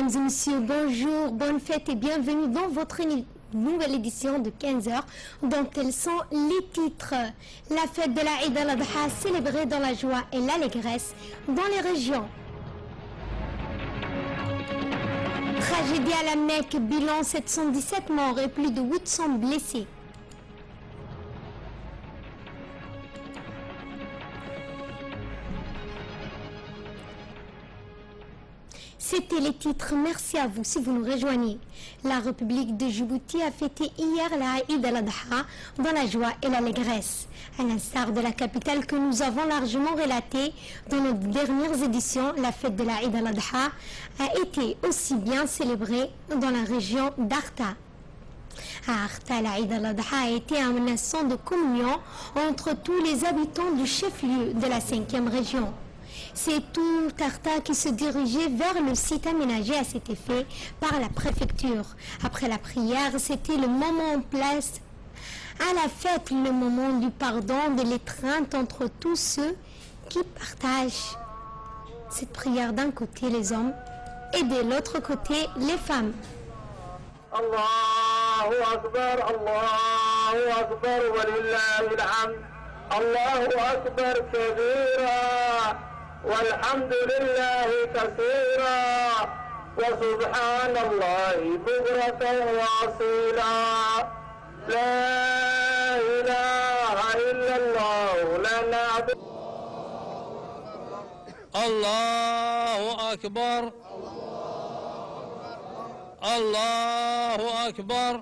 Mesdames et messieurs, bonjour, bonne fête et bienvenue dans votre nouvelle édition de 15h, dont tels sont les titres. La fête de la Eid al-Adha célébrée dans la joie et l'allégresse dans les régions. Tragédie à la Mecque, bilan 717 morts et plus de 800 blessés. C'était les titres, merci à vous si vous nous rejoignez. La République de Djibouti a fêté hier la Eid al-Adha dans la joie et l'allégresse. À l'instar de la capitale que nous avons largement relatée dans nos dernières éditions, la fête de la Eid al-Adha a été aussi bien célébrée dans la région d'Arta. À Arta, la Eid al-Adha a été un instant de communion entre tous les habitants du chef-lieu de la 5e région. C'est tout Arta qui se dirigeait vers le site aménagé à cet effet par la préfecture. Après la prière, c'était le moment en place à la fête, le moment du pardon, de l'étreinte entre tous ceux qui partagent cette prière d'un côté les hommes et de l'autre côté les femmes. Allahu Akbar, Allahu Akbar, walillahi alhamd. Allahu Akbar kabira. والحمد لله كثيرا وسبحان الله بكرة وأصيلا لا إله إلا الله لا نعبد. الله أكبر الله أكبر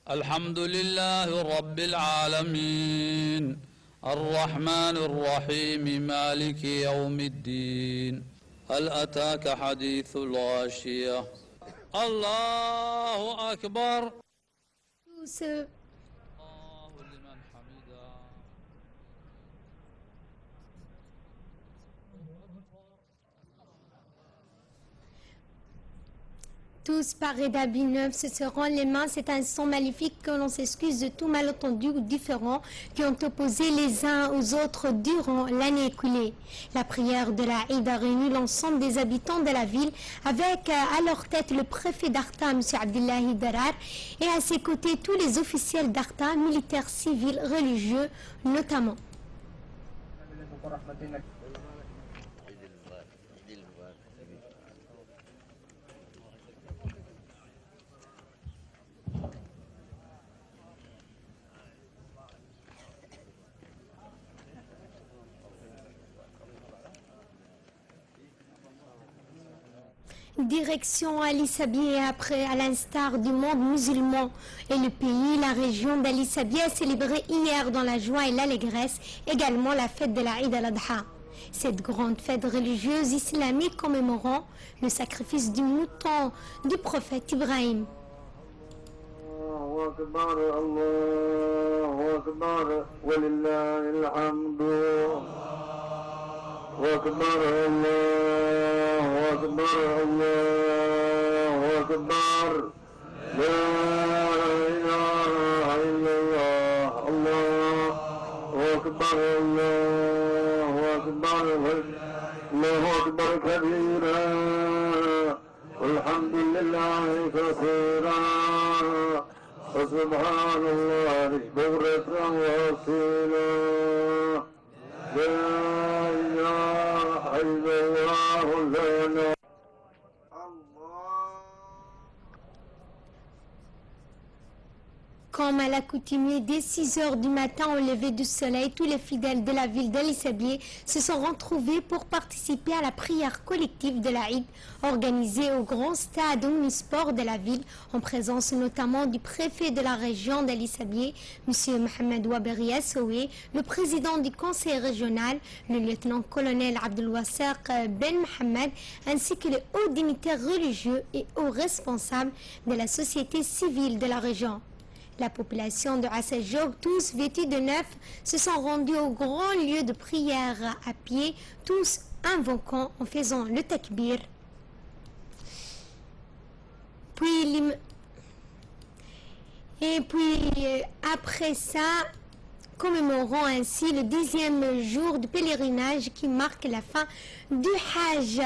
الحمد لله رب العالمين الرحمن الرحيم مالك يوم الدين هل أتاك حديث الغاشية الله أكبر الله لمن حمده Tous parés d'habits neufs se serrant les mains, c'est un son magnifique que l'on s'excuse de tout malentendu ou différent qui ont opposé les uns aux autres durant l'année écoulée. La prière de la Eid a réuni l'ensemble des habitants de la ville avec à leur tête le préfet d'Arta, M. Abdullahi Darar, et à ses côtés tous les officiels d'Arta, militaires, civils, religieux notamment. Direction Ali Sabi et après, à l'instar du monde musulman et le pays, la région d'Ali Sabi a célébré hier dans la joie et l'allégresse également la fête de la Eid al-Adha. Cette grande fête religieuse islamique commémorant le sacrifice du mouton du prophète Ibrahim. أكبر الله أكبر الله أكبر لا إله إلا الله الله أكبر الله أكبر الله أكبر كبيرا والحمد لله كثيرا وسبحان الله بكرة وأصيلا Comme à l'accoutumée, dès 6 heures du matin au lever du soleil, tous les fidèles de la ville d'Ali Sabi se sont retrouvés pour participer à la prière collective de la Eid organisée au grand stade omnisport de la ville, en présence notamment du préfet de la région d'Ali Sabi, M. Mohamed Waberi Assowe, le président du conseil régional, le lieutenant-colonel Abdelwasser Ben Mohamed, ainsi que les hauts dignitaires religieux et hauts responsables de la société civile de la région. La population de Assajog, tous vêtus de neuf, se sont rendus au grand lieu de prière à pied, tous invoquant en faisant le takbir. Puis après ça, commémorons ainsi le 10e jour du pèlerinage qui marque la fin du Hajj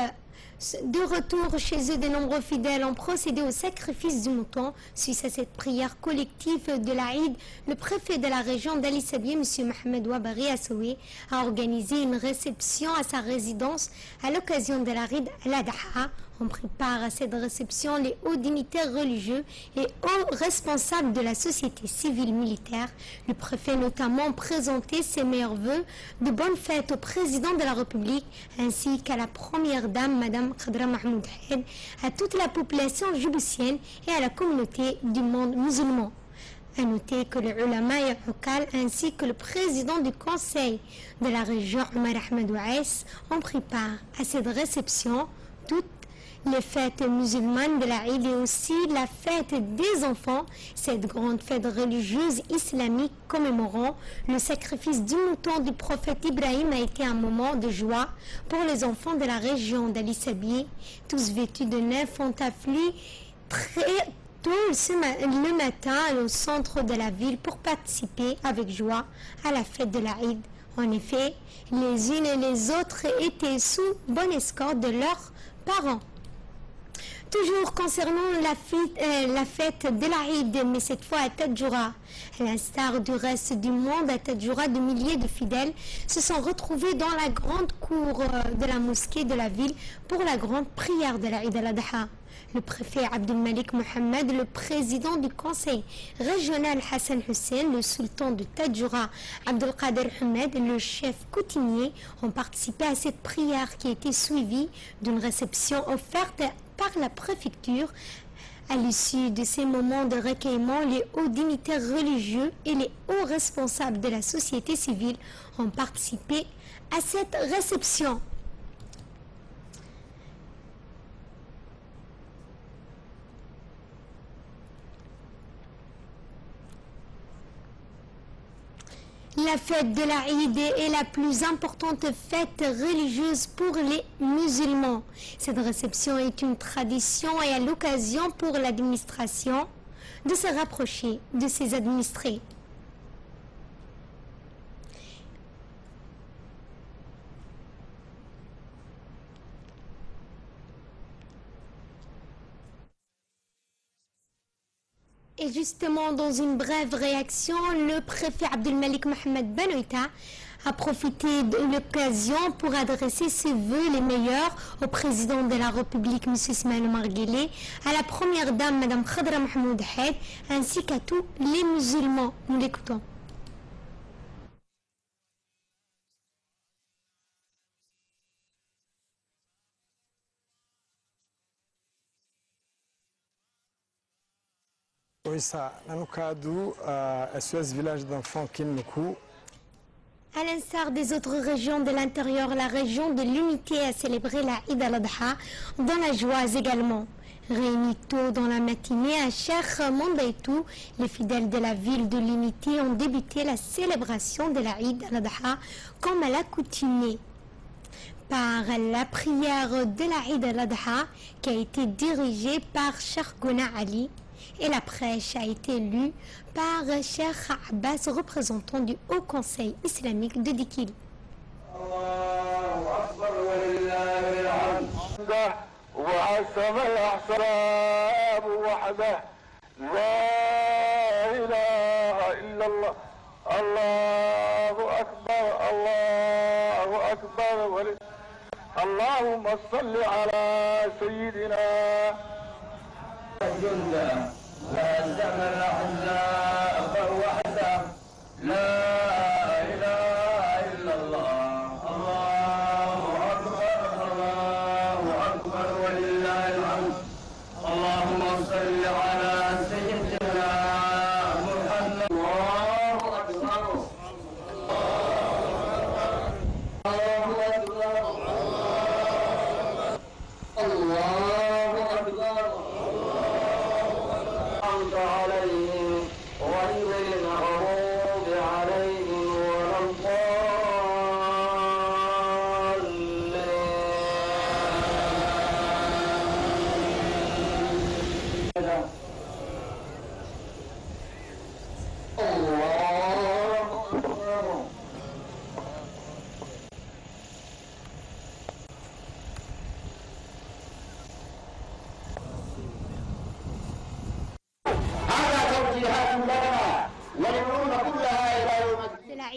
De retour chez eux, de nombreux fidèles ont procédé au sacrifice du mouton. Suite à cette prière collective de l'Aïd, le préfet de la région d'Ali Sabieh, M. Mohamed Wabari Assoui, a organisé une réception à sa résidence à l'occasion de l'Aïd al-Adha. On prépare à cette réception les hauts dignitaires religieux et hauts responsables de la société civile militaire. Le préfet notamment présenté ses meilleurs vœux de bonnes fêtes au président de la République ainsi qu'à la première dame, Madame Khadra Mahmoud Hed, à toute la population djiboutienne et à la communauté du monde musulman. À noter que le ulama et Hukal ainsi que le président du conseil de la région Omar Ahmed Ouaïs ont pris part à cette réception. Toutes les fêtes musulmanes de l'Aïd et aussi la fête des enfants, cette grande fête religieuse islamique commémorant le sacrifice du mouton du prophète Ibrahim a été un moment de joie pour les enfants de la région d'Ali Sabieh. Tous vêtus de neuf ont afflué très tôt le matin au centre de la ville pour participer avec joie à la fête de l'Aïd. En effet, les unes et les autres étaient sous bonne escorte de leurs parents. Toujours concernant la fête de l'Aïd, mais cette fois à Tadjoura. À l'instar du reste du monde, à Tadjoura, de milliers de fidèles se sont retrouvés dans la grande cour de la mosquée de la ville pour la grande prière de l'Aïd al-Adha. Le préfet Abdul Malik Mohamed, le président du conseil régional Hassan Hussein, le sultan de Tadjoura Abdul Qadir Ahmed, le chef coutumier ont participé à cette prière qui a été suivie d'une réception offerte par la préfecture. À l'issue de ces moments de recueillement, les hauts dignitaires religieux et les hauts responsables de la société civile ont participé à cette réception. La fête de l'Aïd est la plus importante fête religieuse pour les musulmans. Cette réception est une tradition et à l'occasion pour l'administration de se rapprocher de ses administrés. Et justement, dans une brève réaction, le préfet Abdul Malik Mohamed Benoïta a profité de l'occasion pour adresser ses vœux les meilleurs au président de la République, M. Ismaël Omar Guelleh, à la première dame, Mme Khadra Mahmoud Hed, ainsi qu'à tous les musulmans. Nous l'écoutons. À l'instar des autres régions de l'intérieur, la région de l'unité a célébré la Eid al-Adha dans la joie également. Réunis tôt dans la matinée à Cheikh Mondaitou, les fidèles de la ville de l'unité ont débuté la célébration de la Eid al-Adha comme à l'accoutumée, par la prière de la Eid al-Adha qui a été dirigée par Cheikh Gouna Ali. Et la prêche a été lue par Cheikh Abbas, représentant du Haut Conseil islamique de Dikil. لا زمن الأحزاب وحده لا إله إلا الله الله أكبر الله أكبر ولله الحمد اللهم صل على سيدنا محمد الله أكبر الله أكبر الله أكبر عليهم غير المغضوب عليهم ولا الضالين الله أكبر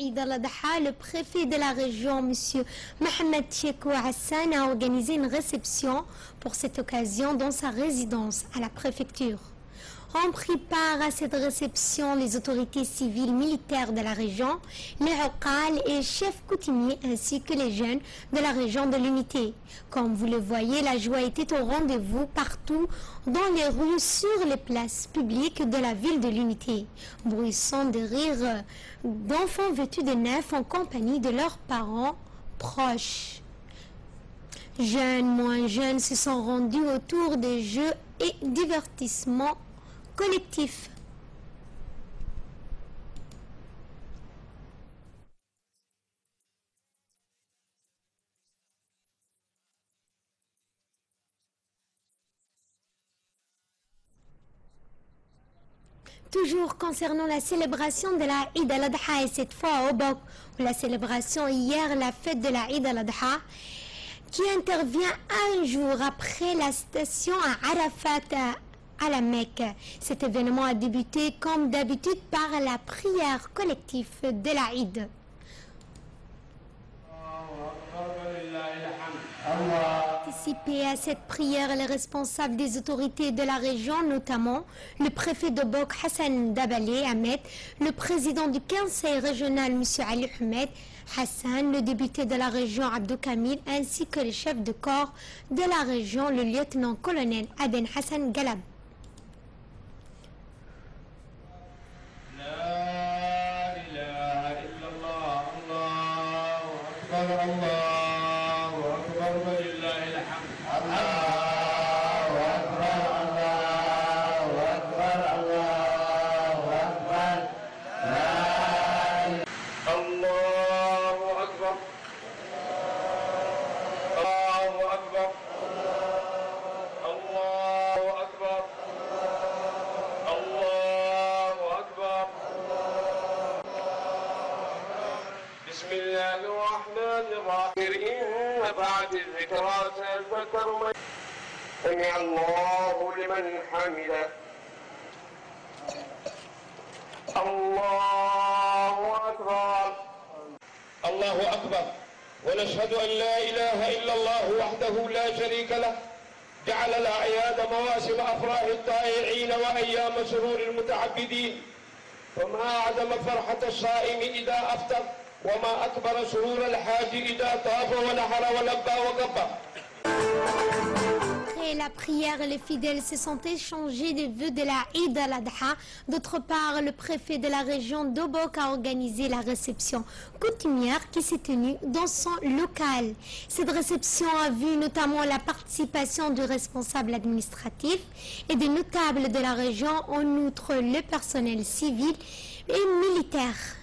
Eid al-Adha, le préfet de la région, M. Mohamed Cheikhou Hassan, a organisé une réception pour cette occasion dans sa résidence à la préfecture. Ont pris part à cette réception les autorités civiles militaires de la région, les Oqal et chefs coutumiers ainsi que les jeunes de la région de l'Unité. Comme vous le voyez, la joie était au rendez-vous partout dans les rues, sur les places publiques de la ville de l'Unité. Bruissant de rires d'enfants vêtus de neuf en compagnie de leurs parents proches. Jeunes, moins jeunes se sont rendus autour des jeux et divertissements collectif. Toujours concernant la célébration de la Eid al-Adha et cette fois au Bok, où la célébration hier, la fête de la Eid al-Adha, qui intervient un jour après la station à Arafat à la Mecque. Cet événement a débuté comme d'habitude par la prière collective de la Eid. Participé à cette prière les responsables des autorités de la région, notamment le préfet de Bok Hassan Dabalé Ahmed, le président du conseil régional M. Ali Ahmed Hassan, le député de la région Abdou Kamil, ainsi que le chef de corps de la région, le lieutenant-colonel Aden Hassan Galab. سمع الله لمن حمده الله أكبر الله أكبر ونشهد أن لا إله إلا الله وحده لا شريك له جعل الأعياد مواسم أفراح الطائعين وأيام سرور المتعبدين فما أعظم فرحة الصائم إذا أفطر وما أكبر سرور الحاج إذا طاف ونحر ولبى وكبر. Après la prière, les fidèles se sont échangés des vœux de la Eid al-Adha. D'autre part, le préfet de la région d'Obok a organisé la réception coutumière qui s'est tenue dans son local. Cette réception a vu notamment la participation du responsable administratif et des notables de la région, en outre le personnel civil et militaire.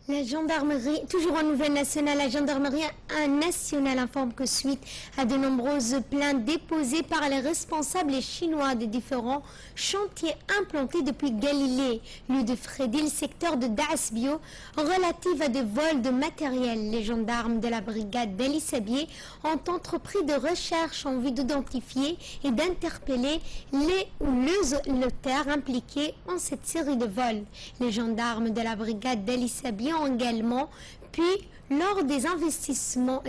La gendarmerie, toujours en nouvelle nationale, la gendarmerie nationale informe que suite à de nombreuses plaintes déposées par les responsables chinois de différents chantiers implantés depuis Galilée, lieu de Fredil, secteur de Daasbio, relative à des vols de matériel. Les gendarmes de la brigade d'Ali Sabier ont entrepris de recherches en vue d'identifier et d'interpeller les ou les auteurs impliqués en cette série de vols. Les gendarmes de la brigade d'Ali Sabier également, puis lors des investigations,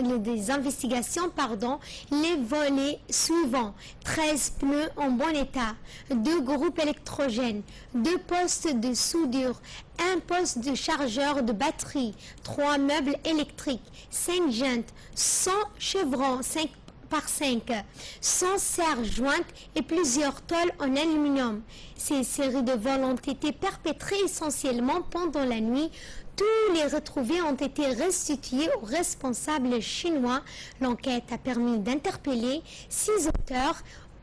les volets suivants: 13 pneus en bon état, 2 groupes électrogènes, 2 postes de soudure, 1 poste de chargeur de batterie, 3 meubles électriques, 5 jantes, 100 chevrons 5 par 5, 100 serres jointes et plusieurs tôles en aluminium. Ces séries de vols ont été perpétrées essentiellement pendant la nuit. Tous les retrouvés ont été restitués aux responsables chinois. L'enquête a permis d'interpeller 6 auteurs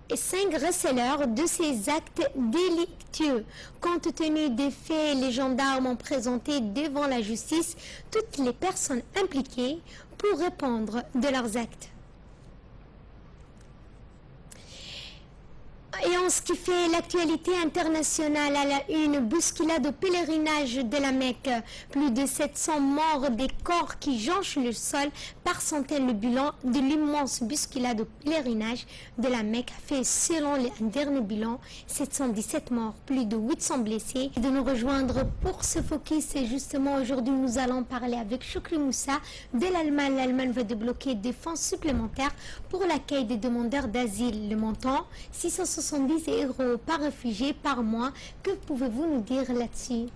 et 5 receleurs de ces actes délictueux. Compte tenu des faits, les gendarmes ont présenté devant la justice toutes les personnes impliquées pour répondre de leurs actes. Et en ce qui fait l'actualité internationale, à la une, bousculade au pèlerinage de la Mecque. Plus de 700 morts, des corps qui jonchent le sol par centaines. Le bilan de l'immense bousculade au pèlerinage de la Mecque a fait, selon un dernier bilan, 717 morts, plus de 800 blessés. Et de nous rejoindre pour ce focus, et justement aujourd'hui nous allons parler avec Choukri Moussa de l'Allemagne. L'Allemagne va débloquer des fonds supplémentaires pour l'accueil des demandeurs d'asile. Le montant, 670 € par réfugié par mois. Que pouvez-vous nous dire là-dessus?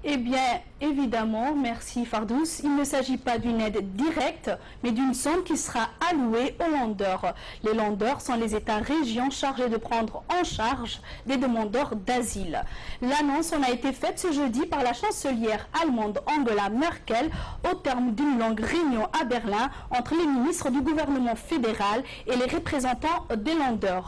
Eh bien, évidemment, merci Fardous, il ne s'agit pas d'une aide directe, mais d'une somme qui sera allouée aux Länder. Les Länder sont les États-régions chargés de prendre en charge des demandeurs d'asile. L'annonce en a été faite ce jeudi par la chancelière allemande Angela Merkel au terme d'une longue réunion à Berlin entre les ministres du gouvernement fédéral et les représentants des Länder.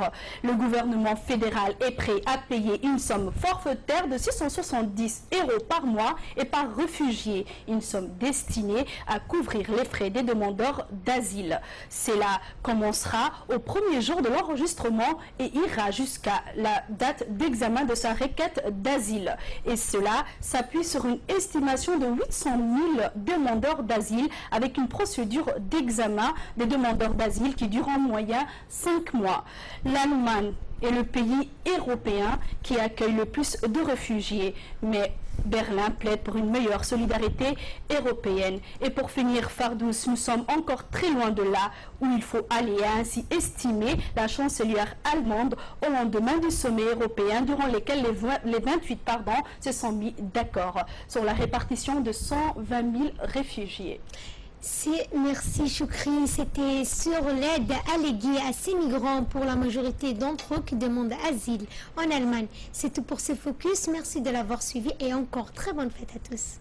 Le gouvernement fédéral est prêt à payer une somme forfaitaire de 670 € par mois et par réfugié, une somme destinée à couvrir les frais des demandeurs d'asile. Cela commencera au premier jour de l'enregistrement et ira jusqu'à la date d'examen de sa requête d'asile. Et cela s'appuie sur une estimation de 800 000 demandeurs d'asile avec une procédure d'examen des demandeurs d'asile qui dure en moyenne 5 mois. L'Allemagne est le pays européen qui accueille le plus de réfugiés, mais Berlin plaide pour une meilleure solidarité européenne. Et pour finir, Fardous, nous sommes encore très loin de là où il faut aller, à ainsi estimer la chancelière allemande au lendemain du sommet européen durant lequel les 28 se sont mis d'accord sur la répartition de 120 000 réfugiés. Merci Choukri, c'était sur l'aide alléguée à ces migrants pour la majorité d'entre eux qui demandent asile en Allemagne. C'est tout pour ce focus, merci de l'avoir suivi et encore très bonne fête à tous.